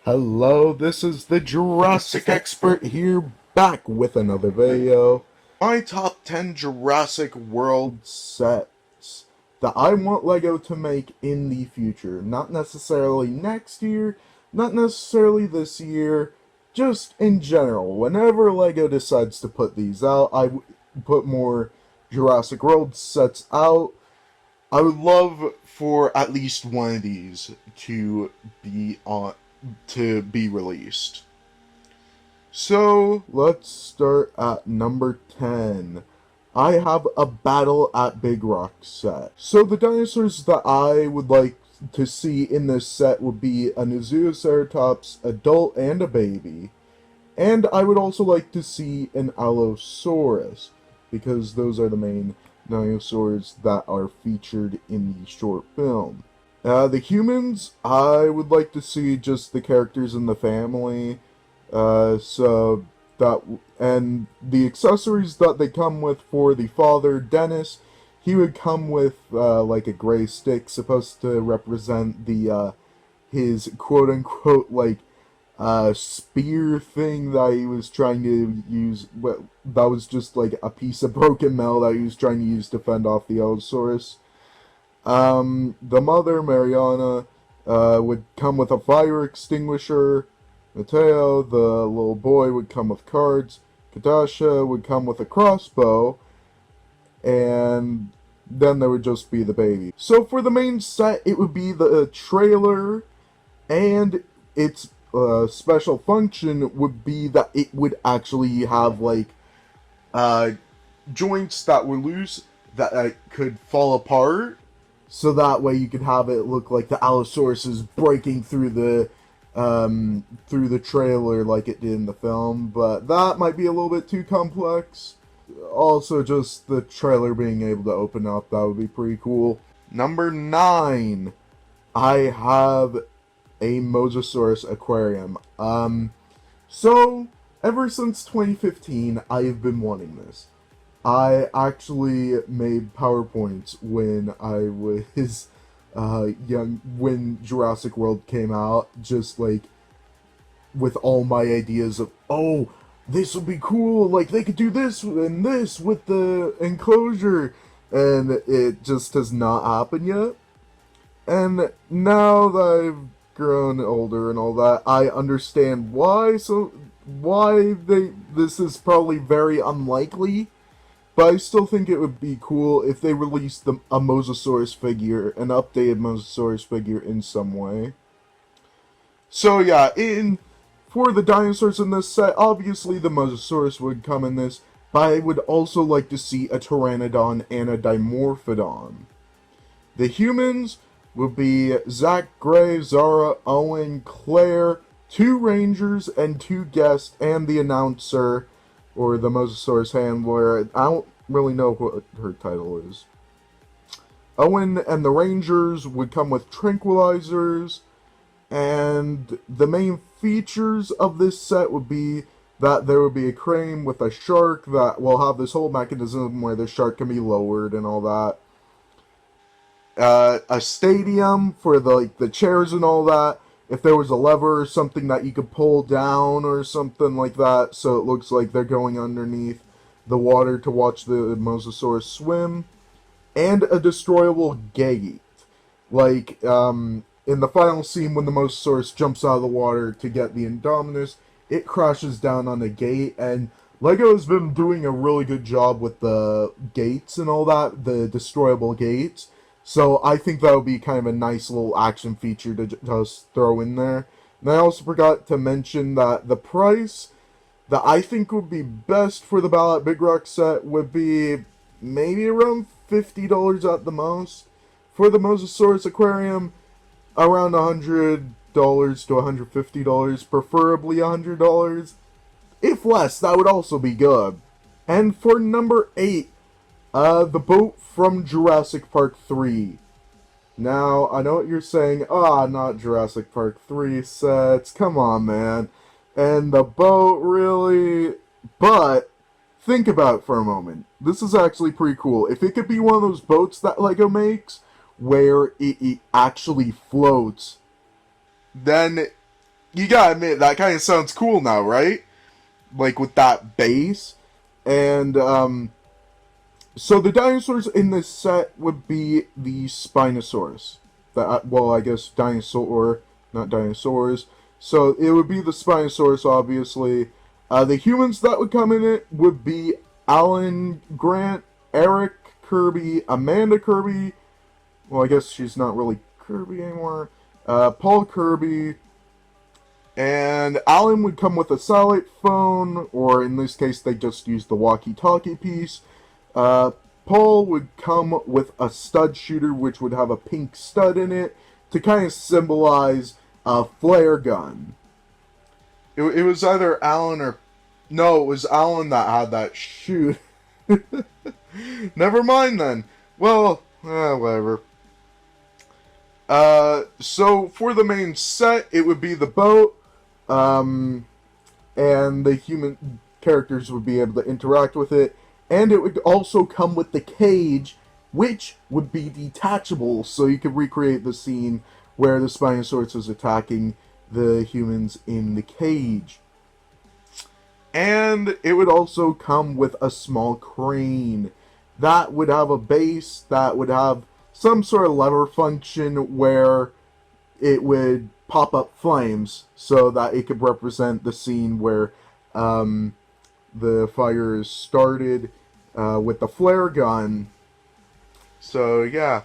Hello, this is the Jurassic Expert here, back with another video. My top 10 Jurassic World sets that I want LEGO to make in the future. Not necessarily next year, not necessarily this year, just in general. Whenever LEGO decides to put these out, put more Jurassic World sets out. I would love for at least one of these to be released. So let's start at number 10. I have a Battle at Big Rock set. So the dinosaurs that I would like to see in this set would be a Nizooceratops adult and a baby. And I would also like to see an Allosaurus, because those are the main dinosaurs that are featured in the short film. The humans, I would like to see just the characters in the family, so that, and the accessories that they come with for the father, Dennis, he would come with, like a gray stick supposed to represent his quote-unquote, like, spear thing that he was trying to use, that was just like a piece of broken metal that he was trying to use to fend off the Allosaurus. The mother, Mariana, would come with a fire extinguisher. Mateo, the little boy, would come with cards. Katasha would come with a crossbow. And then there would just be the baby. So for the main set, it would be the trailer, and its special function would be that it would actually have, like, joints that were loose that could fall apart, so that way you could have it look like the Allosaurus is breaking through the trailer like it did in the film, but that might be a little bit too complex. Also, just the trailer being able to open up, that would be pretty cool. Number 9, I have a Mosasaurus Aquarium. So, ever since 2015, I have been wanting this. I actually made PowerPoints when I was young, when Jurassic World came out, just like with all my ideas of, oh, this would be cool, like they could do this and this with the enclosure, and it just has not happened yet. And now that I've grown older and all that, I understand why. So this is probably very unlikely. But I still think it would be cool if they released a Mosasaurus figure, an updated Mosasaurus figure in some way. So yeah, for the dinosaurs in this set, obviously the Mosasaurus would come in this, but I would also like to see a Pteranodon and a Dimorphodon. The humans would be Zach, Gray, Zara, Owen, Claire, 2 rangers and 2 guests, and the announcer, or the Mosasaurus handler. I don't really know what her title is. Owen and the Rangers would come with tranquilizers, and the main features of this set would be that there would be a crane with a shark that will have this whole mechanism where the shark can be lowered and all that. A stadium for the chairs and all that. If there was a lever or something that you could pull down or something like that, so it looks like they're going underneath the water to watch the Mosasaurus swim. And a destroyable gate. Like, in the final scene when the Mosasaurus jumps out of the water to get the Indominus, it crashes down on a gate, and LEGO has been doing a really good job with the gates and all that, the destroyable gates. So I think that would be kind of a nice little action feature to just throw in there. And I also forgot to mention that the price that I think would be best for the Battle at Big Rock set would be maybe around $50 at the most. For the Mosasaurus Aquarium, around $100 to $150, preferably $100. If less, that would also be good. And for number 8, the boat from Jurassic Park 3. Now, I know what you're saying, not Jurassic Park 3 sets, come on, man. And the boat, really? But, think about it for a moment. This is actually pretty cool. If it could be one of those boats that LEGO makes, where it actually floats, then You gotta admit, that kind of sounds cool now, right? Like with that base. And, so the dinosaurs in this set would be the Spinosaurus. Well, I guess dinosaur, not dinosaurs. So it would be the Spinosaurus, obviously. The humans that would come in it would be Alan Grant, Eric Kirby, Amanda Kirby. Well, I guess she's not really Kirby anymore. Paul Kirby. And Alan would come with a satellite phone, or in this case, they just used the walkie-talkie piece. Paul would come with a stud shooter, which would have a pink stud in it, to kind of symbolize a flare gun. It was either Alan or... No, it was Alan that had that shoot. Never mind then. Well, whatever. So for the main set, it would be the boat, and the human characters would be able to interact with it. And it would also come with the cage, which would be detachable, so you could recreate the scene where the Spinosaurus is attacking the humans in the cage. And it would also come with a small crane. That would have a base, that would have some sort of lever function where it would pop up flames, so that it could represent the scene where the fire is started with the flare gun. So yeah.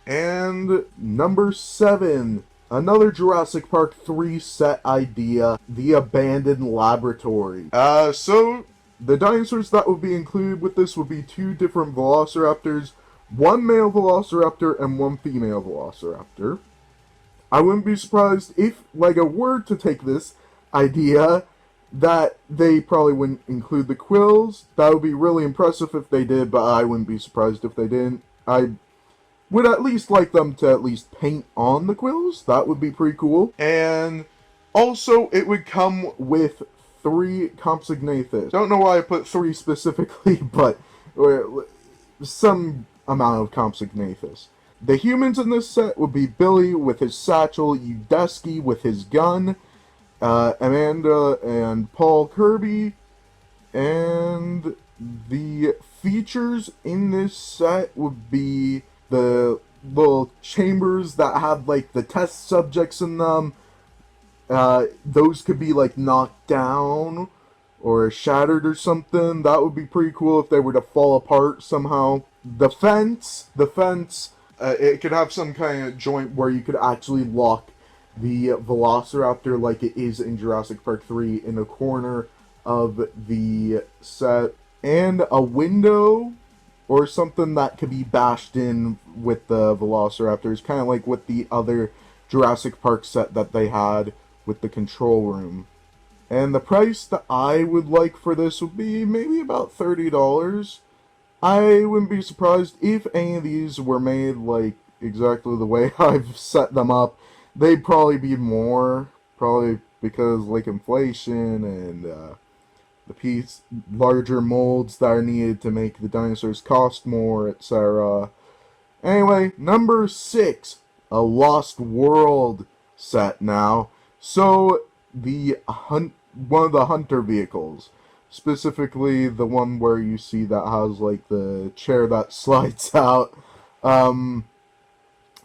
And number 7, another Jurassic Park 3 set idea, the abandoned laboratory. So the dinosaurs that would be included with this would be 2 different velociraptors, 1 male velociraptor and 1 female velociraptor. I wouldn't be surprised if Lego were to take this idea that they probably wouldn't include the quills. That would be really impressive if they did, but I wouldn't be surprised if they didn't. I would at least like them to at least paint on the quills. That would be pretty cool. And also, it would come with 3 Compsognathus. Don't know why I put 3 specifically, but some amount of Compsognathus. The humans in this set would be Billy with his satchel, Udesky with his gun, Amanda and Paul Kirby, and the features in this set would be the little chambers that have like the test subjects in them. Those could be like knocked down or shattered or something. That would be pretty cool if they were to fall apart somehow. The fence, it could have some kind of joint where you could actually lock the Velociraptor like it is in Jurassic Park 3 in a corner of the set. And a window or something that could be bashed in with the Velociraptors, kind of like with the other Jurassic Park set that they had with the control room. And the price that I would like for this would be maybe about $30. I wouldn't be surprised if any of these were made like exactly the way I've set them up. They'd probably be more, probably because like inflation and the larger molds that are needed to make the dinosaurs cost more, etc. Anyway, number 6, a Lost World set now. So one of the hunter vehicles, specifically the one where you see that has like the chair that slides out.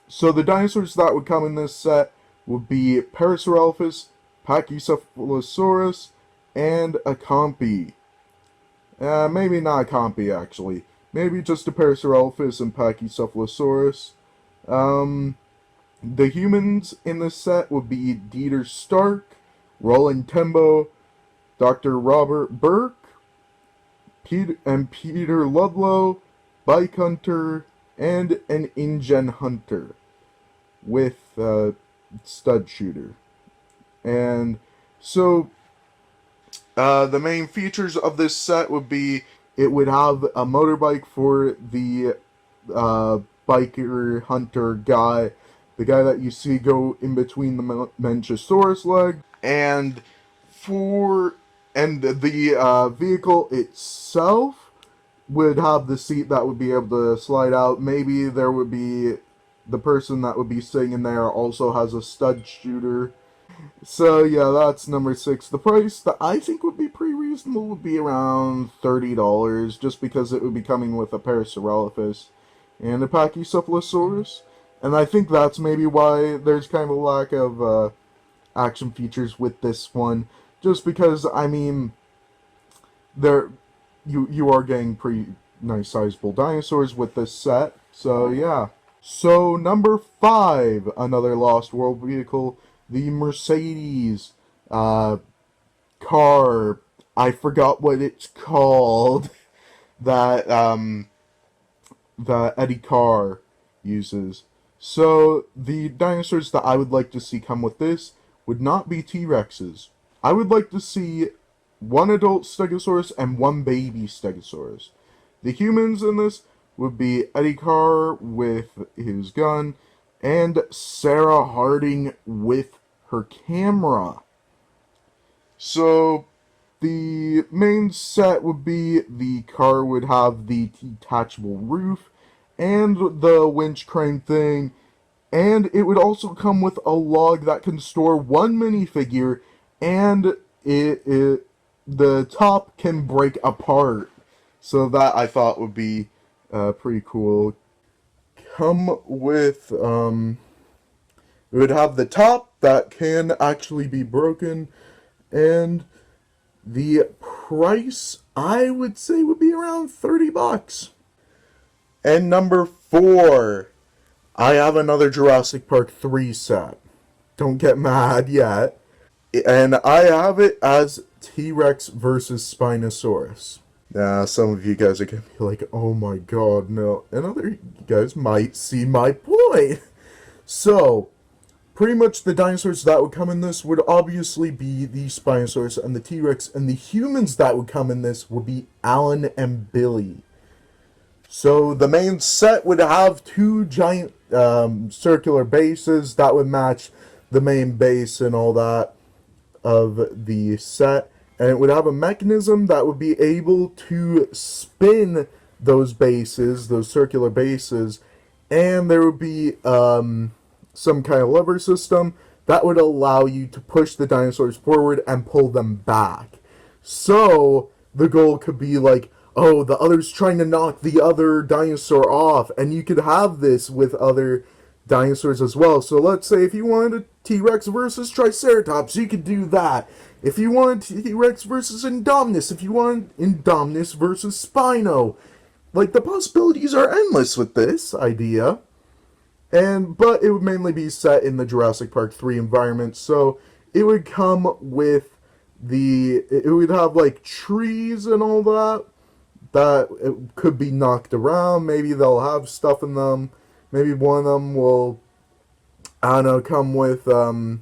So the dinosaurs that would come in this set would be Parasaurolophus, Pachycephalosaurus, and a Compy. Maybe not a Compy, actually. Maybe just a Parasaurolophus and Pachycephalosaurus. The humans in this set would be Dieter Stark, Roland Tembo, Dr. Robert Burke, Peter Ludlow, Bike Hunter, and an InGen Hunter with a stud shooter. And so the main features of this set would be it would have a motorbike for the biker hunter guy, the guy that you see go in between the Manchosaurus leg, and the vehicle itself would have the seat that would be able to slide out. Maybe there would be the person that would be sitting in there also has a stud shooter. So yeah, that's number 6. The price that I think would be pretty reasonable would be around $30, just because it would be coming with a Parasaurolophus and a Pachycephalosaurus. And I think that's maybe why there's kind of a lack of action features with this one, just because I mean, there you are getting pretty nice sizable dinosaurs with this set. So yeah. So number 5, another Lost World vehicle, the Mercedes uh, car. I forgot what it's called. That that Eddie Carr uses. So the dinosaurs that I would like to see come with this would not be T-Rexes. I would like to see one adult Stegosaurus and one baby Stegosaurus. The humans in this would be Eddie Carr with his gun and Sarah Harding with her camera. So the main set would be the car would have the detachable roof and the winch crane thing, and it would also come with a log that can store one minifigure, and the top can break apart. So that I thought would be pretty cool. Come with it would have the top that can actually be broken, and the price I would say would be around $30. And number 4, I have another Jurassic Park 3 set. Don't get mad yet. And I have it as T-Rex versus Spinosaurus. Now, some of you guys are going to be like, oh my god, no. And other guys might see my point. So, pretty much the dinosaurs that would come in this would obviously be the Spinosaurus and the T-Rex, and the humans that would come in this would be Alan and Billy. So the main set would have 2 giant circular bases that would match the main base and all that of the set, and it would have a mechanism that would be able to spin those bases, those circular bases, and there would be some kind of lever system that would allow you to push the dinosaurs forward and pull them back. So the goal could be like, oh, the other's trying to knock the other dinosaur off, and you could have this with other dinosaurs as well. So let's say if you wanted a T-Rex versus Triceratops, you could do that. If you wanted T-Rex versus Indominus, if you wanted Indominus versus Spino, like, the possibilities are endless with this idea. But it would mainly be set in the Jurassic Park 3 environment, so it would come with it would have like trees and all that it could be knocked around. Maybe they'll have stuff in them. Maybe one of them will, I don't know, come with Bill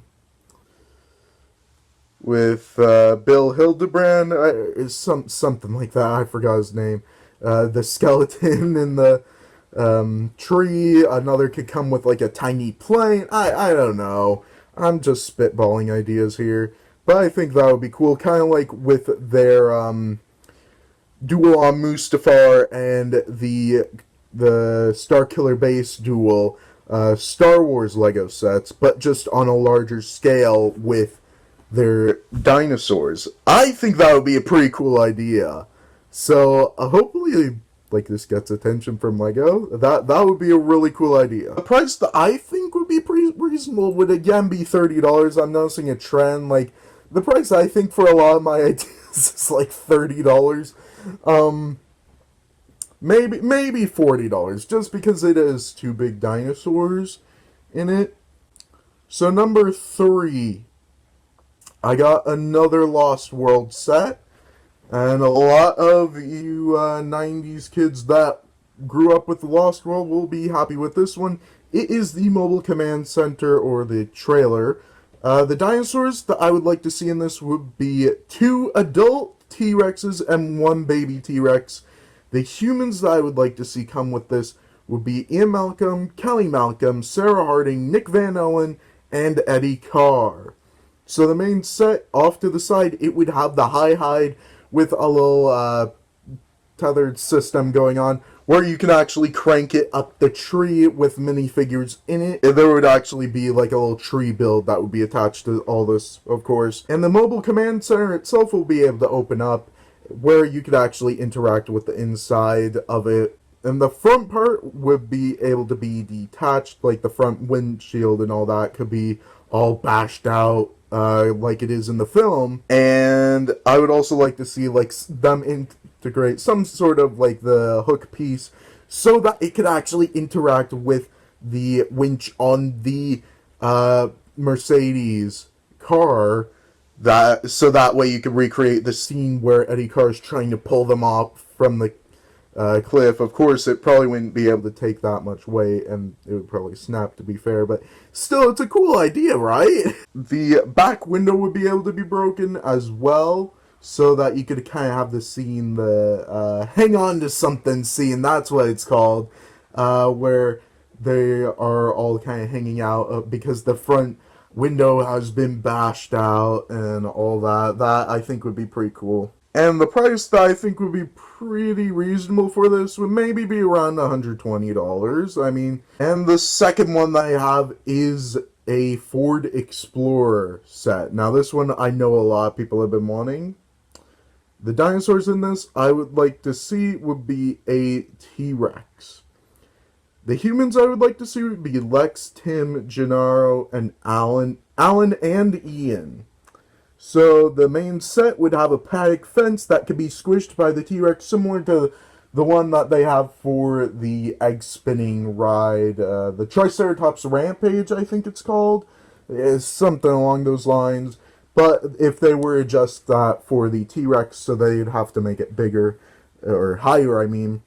Hildebrand, something like that. I forgot his name. The skeleton in the tree. Another could come with like a tiny plane. I don't know. I'm just spitballing ideas here, but I think that would be cool. Kind of like with their duel on Mustafar and the Starkiller Base duel, Star Wars Lego sets, but just on a larger scale with their dinosaurs. I think that would be a pretty cool idea. So hopefully, like, this gets attention from Lego. That would be a really cool idea. The price that I think would be pretty reasonable would again be $30. I'm noticing a trend. Like, the price I think for a lot of my ideas is like $30. Maybe $40, just because it is 2 big dinosaurs in it. So number 3, I got another Lost World set, and a lot of you 90s kids that grew up with the Lost World will be happy with this one. It is the Mobile Command Center, or the trailer. The dinosaurs that I would like to see in this would be 2 adult T-Rexes and 1 baby T-Rex. The humans that I would like to see come with this would be Ian Malcolm, Kelly Malcolm, Sarah Harding, Nick Van Owen, and Eddie Carr. So the main set, off to the side, it would have the high hide with a little tethered system going on, where you can actually crank it up the tree with minifigures in it. And there would actually be like a little tree build that would be attached to all this, of course. And the mobile command center itself will be able to open up, where you could actually interact with the inside of it. And the front part would be able to be detached, like the front windshield and all that could be all bashed out, like it is in the film. And I would also like to see like them integrate some sort of like the hook piece so that it could actually interact with the winch on the Mercedes car, that so that way you could recreate the scene where Eddie Carr is trying to pull them off from the cliff. Of course, it probably wouldn't be able to take that much weight, and it would probably snap, to be fair, but still, it's a cool idea, right? The back window would be able to be broken as well, so that you could kind of have the scene, the hang on to something scene, that's what it's called, where they are all kind of hanging out because the front window has been bashed out and all that. That I think would be pretty cool. And the price that I think would be pretty reasonable for this would maybe be around $120. I mean, and the second one that I have is a Ford Explorer set. Now this one I know a lot of people have been wanting. The dinosaurs in this I would like to see would be a T-Rex. The humans I would like to see would be Lex, Tim, Gennaro, and Alan and Ian. So the main set would have a paddock fence that could be squished by the T-Rex, similar to the one that they have for the egg spinning ride, the Triceratops Rampage, I think it's called. It's something along those lines. But if they were to adjust that for the T-Rex, so they'd have to make it bigger, or higher, I mean.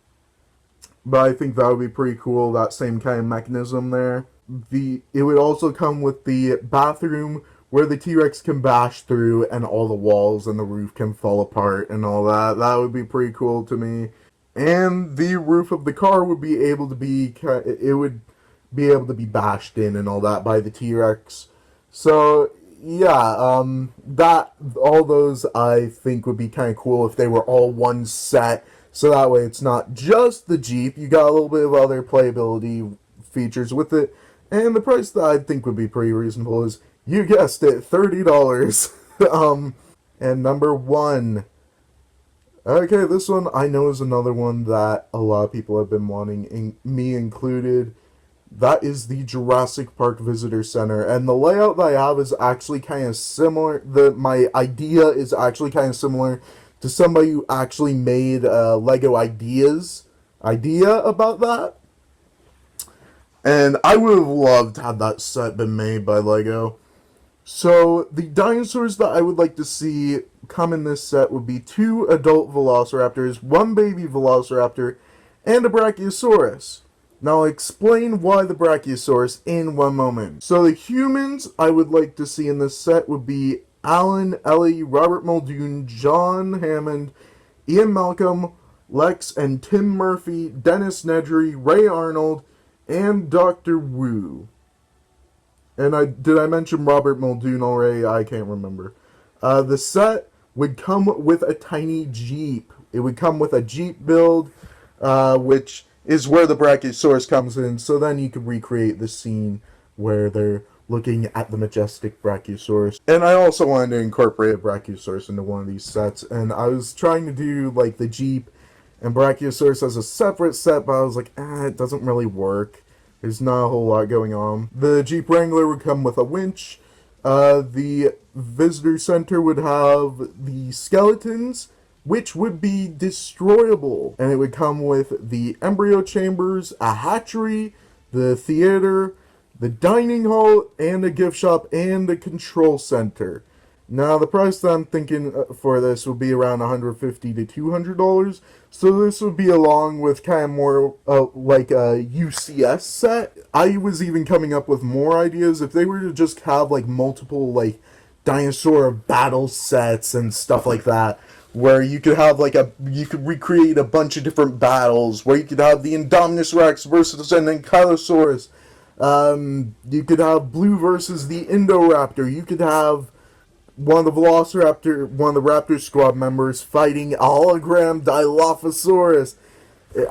But I think that would be pretty cool, that same kind of mechanism there. It would also come with the bathroom where the T-Rex can bash through and all the walls and the roof can fall apart and all that. That would be pretty cool to me. And the roof of the car would be able to be, it would be able to be bashed in and all that by the T-Rex. So, yeah, all those I think would be kind of cool if they were all one set. So that way it's not just the Jeep, you got a little bit of other playability features with it. And the price that I think would be pretty reasonable is, you guessed it, $30. And number 1. Okay, this one I know is another one that a lot of people have been wanting, me included. That is the Jurassic Park Visitor Center. And the layout that I have is actually kind of similar. My idea is actually kind of similar to somebody who actually made Lego idea about that. And I would have loved to have that set been made by Lego. So, the dinosaurs that I would like to see come in this set would be 2 adult velociraptors, 1 baby velociraptor, and a brachiosaurus. Now, I'll explain why the brachiosaurus in one moment. So, the humans I would like to see in this set would be Alan, Ellie, Robert Muldoon, John Hammond, Ian Malcolm, Lex and Tim Murphy, Dennis Nedry, Ray Arnold, and Dr. Wu. And did I mention Robert Muldoon already? I can't remember. The set would come with a tiny Jeep. It would come with a Jeep build, which is where the Brachiosaurus comes in. So then you could recreate the scene where they're looking at the majestic Brachiosaurus. And I also wanted to incorporate a Brachiosaurus into one of these sets. And I was trying to do like the Jeep and Brachiosaurus as a separate set, but I was like, it doesn't really work. There's not a whole lot going on. The Jeep Wrangler would come with a winch. The visitor center would have the skeletons, which would be destroyable. And it would come with the embryo chambers, a hatchery, the theater, the dining hall, and a gift shop, and a control center. Now, the price that I'm thinking for this would be around $150 to $200. So this would be along with kind of more like a UCS set. I was even coming up with more ideas. If they were to just have like multiple like dinosaur battle sets and stuff like that, where you could have like you could recreate a bunch of different battles, where you could have the Indominus Rex versus an Ankylosaurus. You could have Blue versus the Indoraptor. You could have one of the Raptor squad members fighting a hologram Dilophosaurus.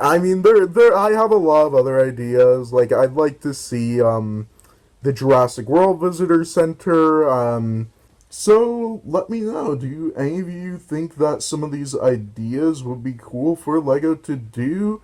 I mean, I have a lot of other ideas. Like, I'd like to see the Jurassic World Visitor Center. So let me know. Do any of you think that some of these ideas would be cool for Lego to do?